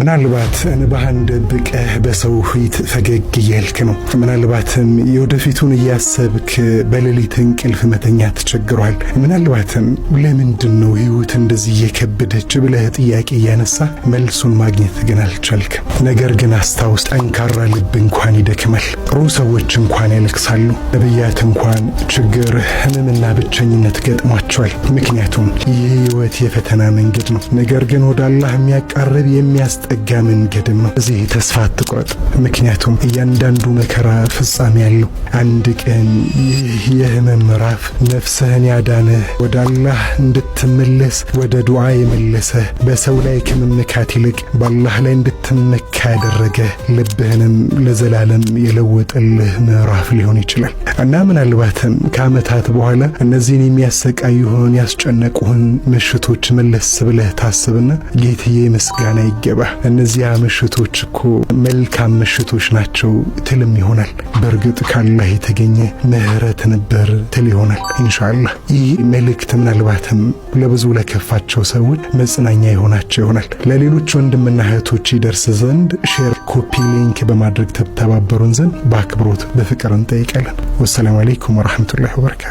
ምናልባት እንባህን ደብቀህ በሰው ፊት ፈገግ እያልክ ነው። ምናልባትም የወደፊቱን እያሰብክ በሌሊት እንቅልፍ መተኛት ተቸግሯል። ምናልባትም ለምንድን ነው ህይወት እንደዚህ እየከበደች ብለህ ጥያቄ እያነሳ መልሱን ማግኘት ግን አልቻልክም። ነገር ግን አስታውስ፣ ጠንካራ ልብ እንኳን ይደክማል፣ ጥሩ ሰዎች እንኳን ያለቅሳሉ፣ ነቢያት እንኳን ችግር፣ ህመምና ብቸኝነት ገጥሟቸዋል። ምክንያቱም ይህ ህይወት የፈተና መንገድ ነው። ነገር ግን ወደ አላህ የሚያቃርብ የሚያስጠጋ መንገድም ነው። እዚህ ተስፋ አትቁረጥ፣ ምክንያቱም እያንዳንዱ መከራ ፍጻሜ ያለው። አንድ ቀን ይህ የህመም ምዕራፍ ነፍስህን ያዳነህ፣ ወደ አላህ እንድትመለስ ወደ ዱዓ የመለሰህ፣ በሰው ላይ ከመመካት ይልቅ በአላህ ላይ እንድትመካ ያደረገ፣ ልብህንም ለዘላለም የለወጠልህ ምዕራፍ ሊሆን ይችላል እና ምናልባትም ከዓመታት በኋላ እነዚህን የሚያሰቃዩህን ያስጨነቁህን ምሽቶች መለስ ብለህ ታስብና ጌትዬ ምስጋና ይገባ፣ እነዚያ ምሽቶች እኮ መልካም ምሽቶች ናቸው ትልም ይሆናል። በእርግጥ ካላህ የተገኘ ምህረት ነበር ትል ይሆናል ኢንሻአላህ። ይህ መልእክት ምናልባትም ለብዙ ለከፋቸው ሰዎች መጽናኛ ይሆናቸው ይሆናል። ለሌሎች ወንድምና እህቶች ይደርስ ዘንድ ሼር፣ ኮፒ ሊንክ በማድረግ ተባበሩን ዘንድ በአክብሮት በፍቅር እንጠይቃለን። ወሰላሙ አለይኩም ወራህመቱላሂ ወበረካቱ።